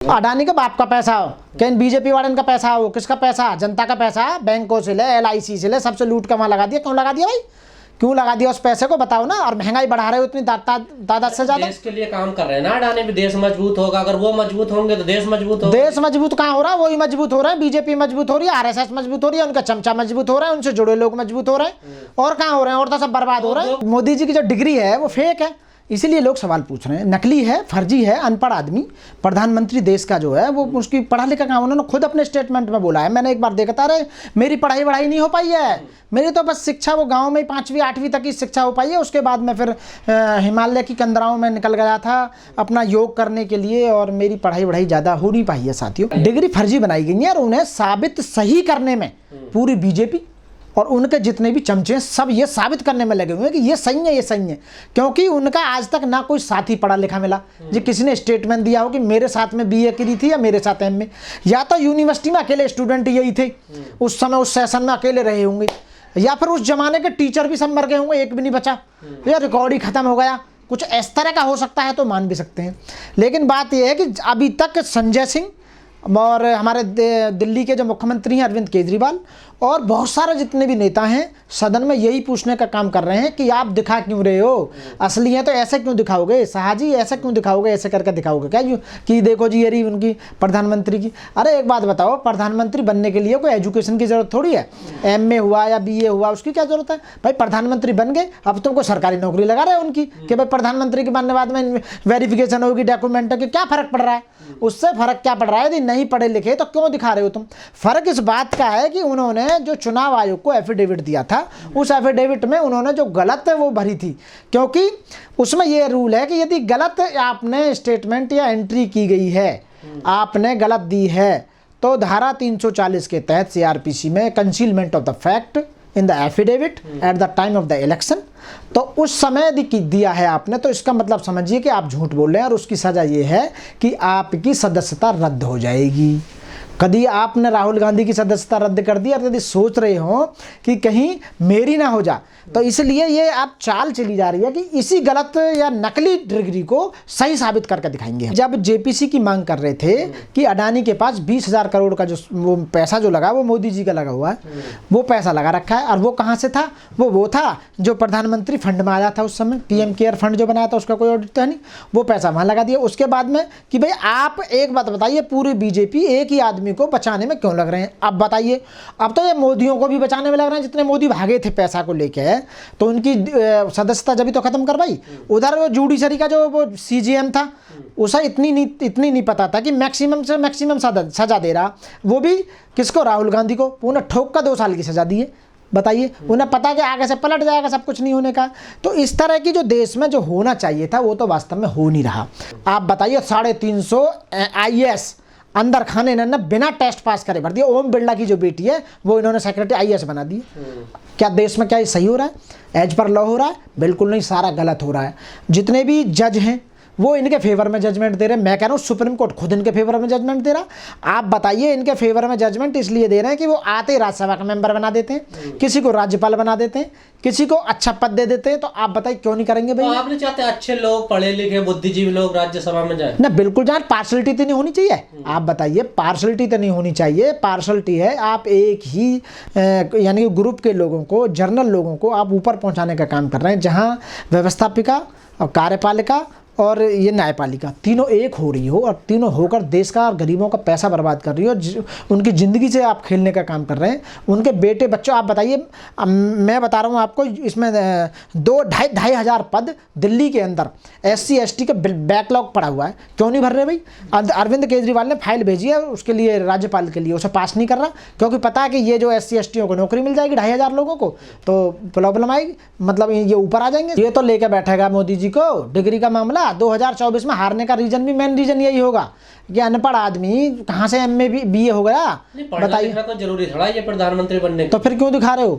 अडानी का बाप का पैसा हो, कहीं बीजेपी वाले का पैसा हो, किसका पैसा? जनता का पैसा, बैंकों से ले, LIC से ले, सबसे लूट के वहाँ लगा दिया। क्यों लगा दिया भाई? क्यों लगा दिया उस पैसे को, बताओ ना। और महंगाई बढ़ा रहे हो इतनी तादाद से ज्यादा। देश के लिए काम कर रहे हैं ना अडानी भी, देश मजबूत होगा। अगर वो मजबूत होंगे तो देश मजबूत होगा। देश मजबूत कहाँ हो रहा है? वही मजबूत हो रहा है। बीजेपी मजबूत हो रही है, RSS मजबूत हो रही है, उनका चमचा मजबूत हो रहा है, उनसे जुड़े लोग मजबूत हो रहे हैं। और कहाँ हो रहे हैं? और तो सब बर्बाद हो रहे हैं। मोदी जी की जो डिग्री है वो फेक है, इसीलिए लोग सवाल पूछ रहे हैं। नकली है, फर्जी है, अनपढ़ आदमी। प्रधानमंत्री देश का जो है वो उसकी पढ़ा लिखा काम, उन्होंने खुद अपने स्टेटमेंट में बोला है। मैंने एक बार देखा था, अरे मेरी पढ़ाई वढ़ाई नहीं हो पाई है, मेरी तो बस शिक्षा वो गांव में 5वीं 8वीं तक की शिक्षा हो पाई है। उसके बाद मैं फिर हिमालय की कंदराओं में निकल गया था अपना योग करने के लिए, और मेरी पढ़ाई वढ़ाई ज़्यादा हो नहीं पाई है। साथियों, डिग्री फर्जी बनाई गई है और उन्हें साबित सही करने में पूरी बीजेपी और उनके जितने भी चमचे हैं सब ये साबित करने में लगे हुए हैं कि ये सही है, ये सही है। क्योंकि उनका आज तक ना कोई साथी पढ़ा लिखा मिला जी किसी ने स्टेटमेंट दिया हो कि मेरे साथ में BA करी थी या मेरे साथ MA, या तो यूनिवर्सिटी में अकेले स्टूडेंट यही थे उस समय, उस सेशन में अकेले रहे होंगे, या फिर उस जमाने के टीचर भी सब मर गए होंगे, एक भी नहीं बचा, या रिकॉर्ड ही खत्म हो गया। कुछ इस तरह का हो सकता है तो मान भी सकते हैं। लेकिन बात यह है कि अभी तक संजय सिंह और हमारे दिल्ली के जो मुख्यमंत्री हैं अरविंद केजरीवाल और बहुत सारे जितने भी नेता हैं सदन में यही पूछने का काम कर रहे हैं कि आप दिखा क्यों रहे हो? असली है तो ऐसे क्यों दिखाओगे? शाहजी ऐसे क्यों दिखाओगे? ऐसे करके दिखाओगे क्या कि देखो जी ये रही उनकी प्रधानमंत्री की। अरे एक बात बताओ, प्रधानमंत्री बनने के लिए कोई एजुकेशन की जरूरत थोड़ी है। MA हुआ या BA हुआ उसकी क्या जरूरत है भाई? प्रधानमंत्री बन गए, अब तुमको सरकारी नौकरी लगा रहे हो उनकी कि भाई प्रधानमंत्री के बनने बाद में वेरिफिकेशन होगी डॉक्यूमेंट की। क्या फर्क पड़ रहा है? उससे फर्क क्या पड़ रहा है? यदि नहीं पढ़े लिखे तो क्यों दिखा रहे हो तुम? फर्क इस बात का है कि उन्होंने जो चुनाव आयोग को एफिडेविट दिया था, उस एफिडेविट में उन्होंने जो गलत है वो भरी थी। क्योंकि उसमें ये रूल है कि यदि गलत आपने स्टेटमेंट या एंट्री की गई है, आपने गलत दी है, तो धारा 340 के तहत CRPC में concealment of the fact in the affidavit at the time of the election, तो उस समय यदि दिया है आपने तो इसका मतलब समझिए कि आप झूठ बोल रहे हैं और उसकी सजा ये है कि आपकी सदस्यता रद्द हो जाएगी। कभी आपने राहुल गांधी की सदस्यता रद्द कर दी और यदि सोच रहे हो कि कहीं मेरी ना हो जा, तो इसलिए ये आप चाल चली जा रही है कि इसी गलत या नकली डिग्री को सही साबित करके दिखाएंगे। जब JPC की मांग कर रहे थे कि अडानी के पास 20,000 करोड़ का जो वो पैसा जो लगा वो मोदी जी का लगा हुआ है, वो पैसा लगा रखा है। और वो कहाँ से था? वो था जो प्रधानमंत्री फंड में आया था उस समय, PM केयर फंड जो बनाया था, उसका कोई ऑडिट तो है नहीं, वो पैसा वहाँ लगा दिया। उसके बाद में कि भाई आप एक बात बताइए, पूरी बीजेपी एक ही आदमी को बचाने में क्यों लग रहे हैं? अब बताइए, अब तो ये मोदियों को भी बचाने में लग रहे हैं। जितने मोदी भागे थे पैसा को लेके, तो उनकी सदस्यता जब तो खत्म करवाई। उधर वो जुडिशरी का जो वो CJM था, उसे इतनी नहीं पता था कि मैक्सिमम से मैक्सिमम सजा दे रहा, वो भी किसको? राहुल गांधी को। उन्हें ठोक कर 2 साल की सजा दी है। बताइए, उन्हें पता कि आगे से पलट जाएगा सब कुछ नहीं होने का। तो इस तरह की जो देश में जो होना चाहिए था वो तो वास्तव में हो नहीं रहा। आप बताइए, 350 IAS अंदर खाने इन्होंने बिना टेस्ट पास करे भर दिया। ओम बिरला की जो बेटी है वो इन्होंने सेक्रेटरी IAS बना दी। क्या देश में क्या ये सही हो रहा है? एज पर लॉ हो रहा है? बिल्कुल नहीं, सारा गलत हो रहा है। जितने भी जज हैं वो इनके फेवर में जजमेंट दे रहे हैं। मैं कह रहा हूँ सुप्रीम कोर्ट खुद इनके फेवर में जजमेंट दे रहा। आप बताइए, इनके फेवर में जजमेंट इसलिए दे रहे हैं कि वो आते ही राज्यसभा का मेंबर बना देते हैं, किसी को राज्यपाल बना देते हैं, किसी को अच्छा पद दे देते हैं। तो आप बताइए क्यों नहीं करेंगे भाई? तो आप नहीं चाहते अच्छे लोग, पढ़े लिखे, बुद्धिजीवी लोग राज्यसभा में जाए? ना, बिल्कुल जाए। पार्शलिटी तो नहीं होनी चाहिए। आप बताइए, पार्शलिटी तो नहीं होनी चाहिए। पार्शलिटी है आप एक ही यानी ग्रुप के लोगों को, जर्नल लोगों को आप ऊपर पहुंचाने का काम कर रहे हैं, जहां व्यवस्थापिका और कार्यपालिका और ये न्यायपालिका तीनों एक हो रही हो और तीनों होकर देश का और गरीबों का पैसा बर्बाद कर रही हो। उनकी ज़िंदगी से आप खेलने का काम कर रहे हैं। उनके बेटे बच्चों, आप बताइए, मैं बता रहा हूँ आपको, इसमें 2-2.5 हज़ार पद दिल्ली के अंदर SC ST का बैकलॉग पड़ा हुआ है। क्यों नहीं भर रहे भाई? अरविंद केजरीवाल ने फाइल भेजी है उसके लिए, राज्यपाल के लिए, उसे पास नहीं कर रहा क्योंकि पता है कि ये जो SC ST को नौकरी मिल जाएगी 2.5 हज़ार लोगों को, तो प्रॉब्लम आएगी, मतलब ये ऊपर आ जाएंगे। ये तो लेके बैठेगा मोदी जी को डिग्री का मामला। 2024 में हारने का रीजन भी, मेन रीजन यही होगा कि अनपढ़ आदमी कहाँ से MA BA हो गया? बताइए, तो जरूरी थोड़ा ये प्रधानमंत्री बनने? तो फिर क्यों दिखा रहे हो?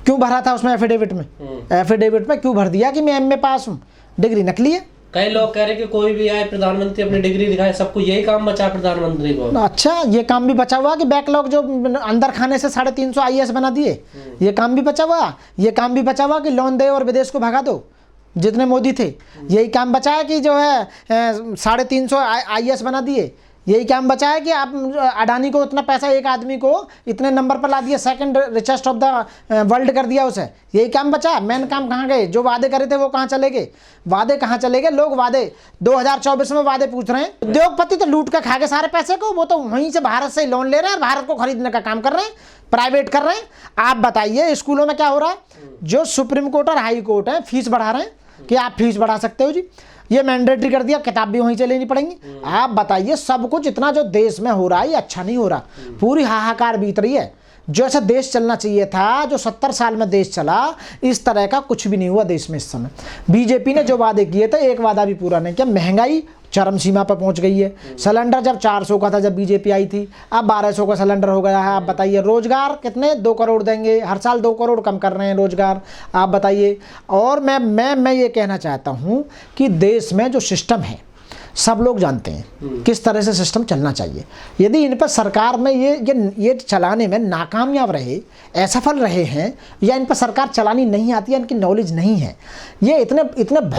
क्यों भरा था उसमें एफिडेविट में? एफिडेविट में क्यों भर दिया कि मैं MA पास हूँ? डिग्री नकली है। कई लोग कह रहे कि कोई भी आए प्रधानमंत्री अपनी डिग्री दिखाए, सबको यही काम बचा प्रधानमंत्री को। अच्छा, ये काम भी बचा हुआ कि बैकलॉग जो अंदर खाने से 350 IAS बना दिए, ये काम भी बचा हुआ। ये काम भी बचा हुआ कि लोन दे और विदेश को भगा दो। जितने मोदी थे यही काम बचा है कि जो है 350 IAS बना दिए। यही काम बचा है कि आप अडानी को इतना पैसा, एक आदमी को इतने नंबर पर ला दिया, second richest of the world कर दिया उसे, यही काम बचा। मेन काम कहाँ गए? जो वादे करे थे वो कहाँ चले गए? वादे कहाँ चले गए? लोग वादे 2024 में वादे पूछ रहे हैं। उद्योगपति तो लूट कर खा गए सारे पैसे को, वो तो वहीं से भारत से लोन ले रहे हैं और भारत को खरीदने का काम कर रहे हैं, प्राइवेट कर रहे हैं। आप बताइए स्कूलों में क्या हो रहा है? जो सुप्रीम कोर्ट और हाई कोर्ट है फीस बढ़ा रहे हैं कि आप फीस बढ़ा सकते हो जी, ये मैंडेटरी कर दिया, किताब भी वहीं से लेनी पड़ेंगी। आप बताइए सब कुछ इतना जो देश में हो रहा है ये अच्छा नहीं हो रहा, पूरी हाहाकार बीत रही है। जो ऐसा देश चलना चाहिए था, जो 70 साल में देश चला, इस तरह का कुछ भी नहीं हुआ देश में इस समय। बीजेपी ने जो वादे किए थे एक वादा भी पूरा नहीं किया। महंगाई चरम सीमा पर पहुंच गई है। सिलेंडर जब 400 का था जब बीजेपी आई थी, अब 1200 का सिलेंडर हो गया है। आप बताइए रोजगार कितने? 2 करोड़ देंगे, हर साल 2 करोड़ कम कर रहे हैं रोजगार। आप बताइए। और मैं ये कहना चाहता हूं कि देश में जो सिस्टम है सब लोग जानते हैं किस तरह से सिस्टम चलना चाहिए। यदि इन पर सरकार में ये चलाने में नाकामयाब रहे, असफल रहे हैं, या इन पर सरकार चलानी नहीं आती है, इनकी नॉलेज नहीं है, ये इतने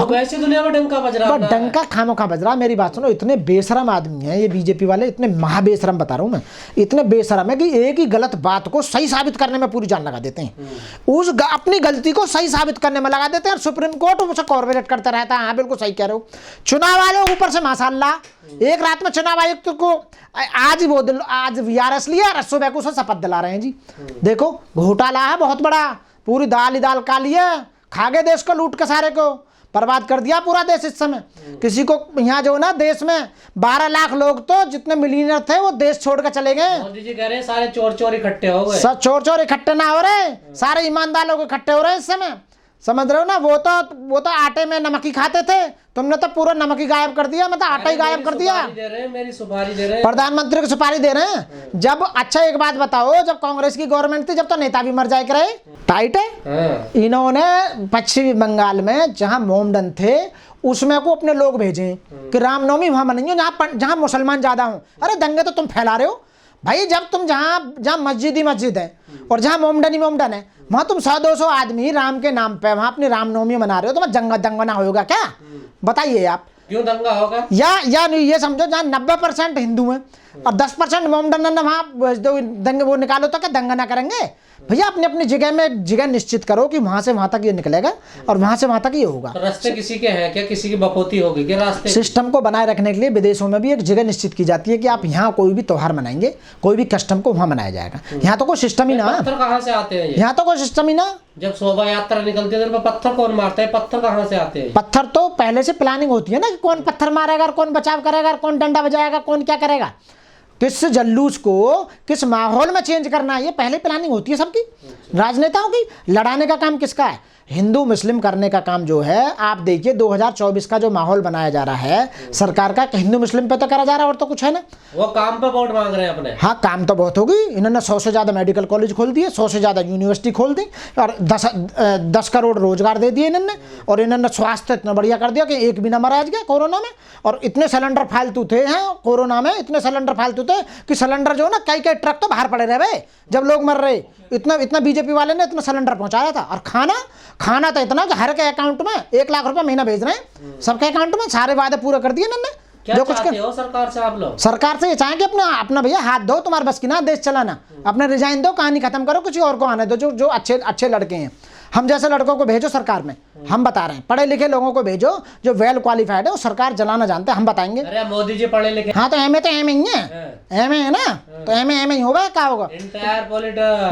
वैसे दुनिया में डंका बज रहा है, डंका खामोखा बज रहा। मेरी बात सुनो, इतने बेशरम आदमी हैं ये बीजेपी वाले, इतने महाबेशरम बता रहा हूँ मैं, इतने बेशरम है कि एक ही गलत बात को सही साबित करने में पूरी जान लगा देते हैं। अपनी गलती को सही साबित करने में लगा देते हैं। सुप्रीम कोर्ट उसे कॉर्पोरेट करता रहता है। हाँ बिल्कुल सही कह रहे हो। चुनाव आयोग ऊपर से माशाल्लाह एक रात में चुनाव आयुक्त को आज वीआरएस लिया और सुबह को उसे शपथ दिला रहे हैं जी। देखो घोटाला है बहुत बड़ा, पूरी दाल ही दाल काली है, खा गए देश को, लूट के सारे को बर्बाद कर दिया पूरा देश इस समय। किसी को यहाँ जो ना देश में 12 लाख लोग तो जितने मिलीनियर थे वो देश छोड़ कर चले गए। मोदी जी कह रहे हैं सारे चोर इकट्ठे हो गए। सब चोर इकट्ठे ना हो रहे, सारे ईमानदार लोग इकट्ठे हो रहे हैं इस समय, समझ रहे हो ना। वो तो आटे में नमक ही खाते थे, तुमने तो पूरा नमक ही गायब कर दिया, मतलब आटा ही गायब कर दिया। मेरी सुपारी दे रहे हैं, प्रधानमंत्री को सुपारी दे रहे हैं। जब अच्छा एक बात बताओ, जब कांग्रेस की गवर्नमेंट थी जब तो नेता भी मर जाए करे, टाइट है। इन्होंने पश्चिम बंगाल में जहां मोमडन थे उसमें को अपने लोग भेजे कि रामनवमी वहां मनाएंगे जहां मुसलमान ज्यादा हो। अरे दंगे तो तुम फैला रहे हो भाई। जब तुम जहां मस्जिद है और जहां मोमडन है, वहां तुम 100-200 आदमी राम के नाम पे वहां अपनी रामनवमी मना रहे हो, तो दंगा ना होगा क्या? बताइए आप, क्यों दंगा होगा? या नहीं, ये समझो जहां 90% हिंदू हैं और 10% मोमडन है, वहां दंगे वो निकालो तो क्या दंगा ना करेंगे? भैया अपनी अपनी जगह में जगह निश्चित करो कि वहां से वहां तक ये निकलेगा और वहां से वहां तक ये होगा। तो रास्ते किसी के हैं क्या? किसी की बपोती होगी क्या रास्ते? सिस्टम को बनाए रखने के लिए विदेशों में भी एक जगह निश्चित की जाती है कि आप यहाँ कोई भी त्योहार मनाएंगे, कोई भी कस्टम को वहां मनाया जाएगा। यहाँ तो कोई सिस्टम ही ना। पत्थर कहाँ से आते हैं? यहाँ तो कोई सिस्टम ही ना। जब शोभा यात्रा निकलती है तो पत्थर कौन मारता है? पत्थर कहाँ से आते हैं? पत्थर तो पहले से प्लानिंग होती है ना कि कौन पत्थर मारेगा, कौन बचाव करेगा, कौन डंडा बजाएगा, कौन क्या करेगा, किस जल्लूस को किस माहौल में चेंज करना है, ये पहले प्लानिंग होती है सबकी। राजनेताओं की लड़ाने का काम किसका है? हिंदू मुस्लिम करने का काम जो है। आप देखिए 2024 का जो माहौल बनाया जा रहा है सरकार का, हिंदू मुस्लिम पे तो करा जा रहा है और तो कुछ है ना। वो काम पे वोट मांग रहे हैं अपने। हाँ काम तो बहुत होगी। इन्होंने 100 से ज़्यादा मेडिकल कॉलेज खोल दिए, 100 से ज़्यादा यूनिवर्सिटी खोल दी और 10 करोड़ रोजगार दे दिए इन्होंने। और इन्होंने स्वास्थ्य इतना बढ़िया कर दिया कि एक भी ना मरा गया कोरोना में। और इतने सिलेंडर फालतू थे हैं कोरोना में, इतने सिलेंडर फालतू थे कि सिलेंडर जो ना कई ट्रक तो बाहर पड़े रहे भाई जब लोग मर रहे। इतना बीजेपी वाले ने इतना सिलेंडर पहुंचाया था। और खाना तो इतना कि हर के अकाउंट में 1 लाख रुपए महीना भेज रहे हैं सबके अकाउंट में। सारे वादे पूरे कर दिए इन्होंने। क्या चाहते हो सरकार से आप लोग? सरकार से ये चाहें कि अपना भैया हाथ दो, तुम्हारे बस की ना देश चलाना, अपने रिजाइन दो, कहानी खत्म करो, किसी और को आने दो जो अच्छे लड़के हैं। हम जैसे लड़कों को भेजो सरकार में, हम बता रहे हैं। पढ़े लिखे लोगों को भेजो जो वेल क्वालिफाइड है, वो सरकार चलाना जानते हैं, हम बताएंगे। अरे मोदी जी पढ़े लिखे। हाँ तो एमए ही है, एमए है ना, तो एमए ही होगा, क्या होगा?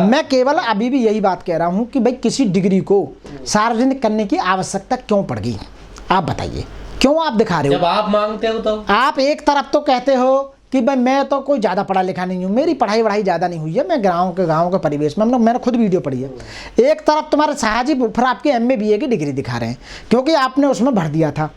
मैं केवल अभी भी यही बात कह रहा हूँ कि भाई किसी डिग्री को सार्वजनिक करने की आवश्यकता क्यों पड़ गई? आप बताइए क्यों आप दिखा रहे हो? जब आप मांगते हो तो आप एक तरफ तो कहते हो कि भाई मैं तो कोई ज़्यादा पढ़ा लिखा नहीं हूँ, मेरी पढ़ाई ज़्यादा नहीं हुई है, मैं गाँव के परिवेश में, मैंने खुद वीडियो पढ़ी है। एक तरफ तुम्हारे शाहजी फिर आपके MA BA की डिग्री दिखा रहे हैं क्योंकि आपने उसमें भर दिया था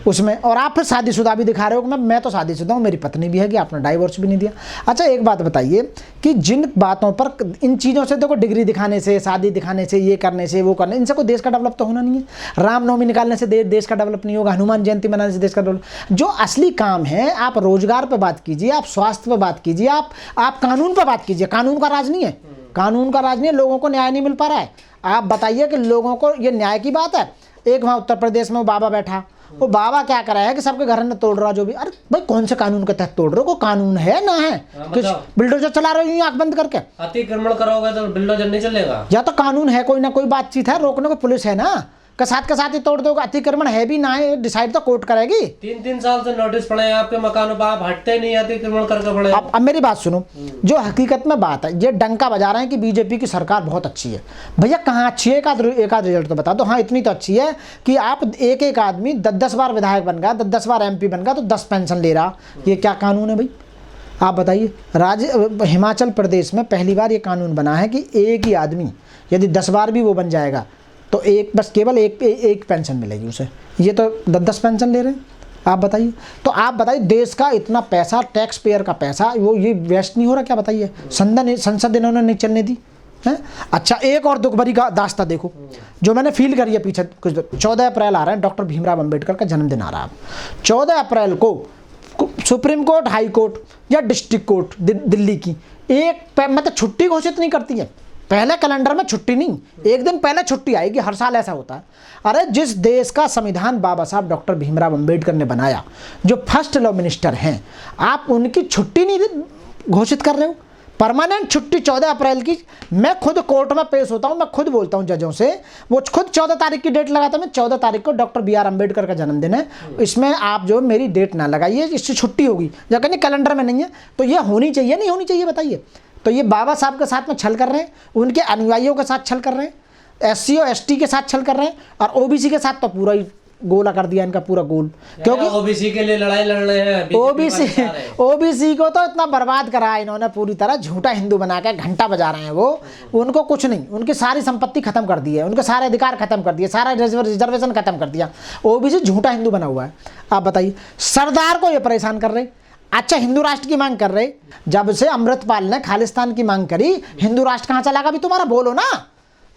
उसमें, और आप फिर शादीशुदा भी दिखा रहे हो कि मैं तो शादीशुदा हूँ, मेरी पत्नी भी है, कि आपने डाइवोर्स भी नहीं दिया। अच्छा एक बात बताइए कि जिन बातों पर इन चीज़ों से देखो, डिग्री दिखाने से, शादी दिखाने से, ये करने से, वो करने, इनसे कोई देश का डेवलप तो होना नहीं है। रामनवमी निकालने से देश का डेवलप नहीं होगा, हनुमान जयंती मनाने से देश का डेवलप। जो असली काम है, आप रोजगार पर बात कीजिए, आप स्वास्थ्य पर बात कीजिए, आप कानून पर बात कीजिए। कानून का राज नहीं है, कानून का राज नहीं है, लोगों को न्याय नहीं मिल पा रहा है। आप बताइए कि लोगों को ये न्याय की बात है। एक वहाँ उत्तर प्रदेश में वो बाबा बैठा, वो बाबा क्या करा है कि सबके घर में तोड़ रहा जो भी। अरे भाई कौन से कानून के तहत तोड़ रहे हो? कोई कानून है ना है? कुछ बताओ। बिल्डोजर चला रहे हो यूं आंख बंद करके? अतिक्रमण करोगे तो बिल्डोजर नहीं चलेगा। या तो कानून है, कोई ना कोई बातचीत है, रोकने को पुलिस है ना, के साथ ही तोड़ दोगे। अतिक्रमण है भी ना है, डिसाइड तो कोर्ट करेगी। 3-3 साल से नोटिस पड़े हैं आपके मकानों पर, आप हटते नहीं, अतिक्रमण करके पड़े। अब मेरी बात सुनो, जो हकीकत में बात है, ये डंका बजा रहे हैं कि बीजेपी की सरकार बहुत अच्छी है। भैया कहाँ अच्छी है? एक आध रिजल्ट तो बता दो। हाँ इतनी तो अच्छी है कि आप एक आदमी 10 बार विधायक बन गया, 10 बार MP बन गया तो 10 पेंशन ले रहा। ये क्या कानून है भाई? आप बताइए। हिमाचल प्रदेश में पहली बार ये कानून बना है कि एक ही आदमी यदि 10 बार भी वो बन जाएगा तो केवल एक पेंशन मिलेगी उसे। ये तो 10 पेंशन ले रहे हैं। आप बताइए। तो आप बताइए, देश का इतना पैसा, टैक्स पेयर का पैसा, वो ये वेस्ट नहीं हो रहा क्या? बताइए। संसद इन्होंने नहीं चलने दी है। अच्छा एक और दुख भरी का दास्ता देखो जो मैंने फील करी है पीछे कुछ। 14 अप्रैल आ रहा है, डॉक्टर भीमराव अंबेडकर का जन्मदिन आ रहा है। 14 अप्रैल को सुप्रीम कोर्ट, हाई कोर्ट या डिस्ट्रिक्ट कोर्ट दिल्ली की मतलब छुट्टी घोषित नहीं करती है। पहले कैलेंडर में छुट्टी नहीं, एक दिन पहले छुट्टी आएगी, हर साल ऐसा होता है। अरे जिस देश का संविधान बाबा साहब डॉक्टर भीमराव अंबेडकर ने बनाया, जो फर्स्ट लॉ मिनिस्टर हैं, आप उनकी छुट्टी नहीं घोषित कर रहे हो? परमानेंट छुट्टी 14 अप्रैल की। मैं खुद कोर्ट में पेश होता हूँ, मैं खुद बोलता हूँ जजों से, वो खुद 14 तारीख की डेट लगाता है। मैं 14 तारीख को डॉक्टर BR अम्बेडकर का जन्मदिन है, इसमें आप जो मेरी डेट ना लगाइए, इससे छुट्टी होगी। या कहीं कैलेंडर में नहीं है तो ये होनी चाहिए नहीं होनी चाहिए? बताइए। तो ये बाबा साहब के साथ में छल कर रहे हैं, उनके अनुयायियों के साथ छल कर रहे हैं, SC और ST के साथ छल कर रहे हैं, और OBC के साथ तो पूरा ही गोला कर दिया इनका पूरा गोल। क्योंकि OBC के लिए लड़ाई लड़ रहे हैं। OBC को तो इतना बर्बाद करा है इन्होंने पूरी तरह, झूठा हिंदू बना के घंटा बजा रहे हैं वो। उनको कुछ नहीं, उनकी सारी संपत्ति खत्म कर दी है, उनके सारे अधिकार खत्म कर दिए, सारा रिजर्वेशन खत्म कर दिया। OBC झूठा हिंदू बना हुआ है। आप बताइए, सरदार को ये परेशान कर रहे। अच्छा हिंदू राष्ट्र की मांग कर रहे, जब से अमृतपाल ने खालिस्तान की मांग करी, हिंदू राष्ट्र कहाँ चला गया? अभी तुम्हारा बोलो ना।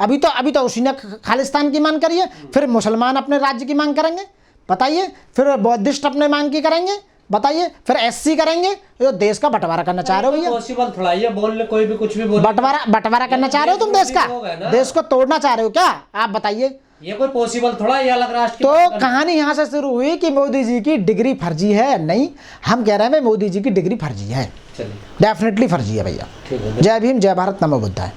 अभी तो उसी ने खालिस्तान की मांग करी है, फिर मुसलमान अपने राज्य की मांग करेंगे, बताइए। फिर बौद्धिस्ट अपने मांग की करेंगे, बताइए। फिर SC करेंगे। तो देश का बंटवारा करना चाह रहे हो भैया? पॉसिबल थोड़ा ये बोलने, कोई भी कुछ भी बोल। बंटवारा करना चाह रहे हो तुम? देश का, देश को तोड़ना चाह रहे हो क्या? आप बताइए। ये कोई पॉसिबल थोड़ा, ये अलग राष्ट्र तो कहानी यहाँ से शुरू हुई कि मोदी जी की डिग्री फर्जी है। नहीं, हम कह रहे हैं मोदी जी की डिग्री फर्जी है, डेफिनेटली फर्जी है भैया। जय भीम, जय भारत, नमो बुद्धाय।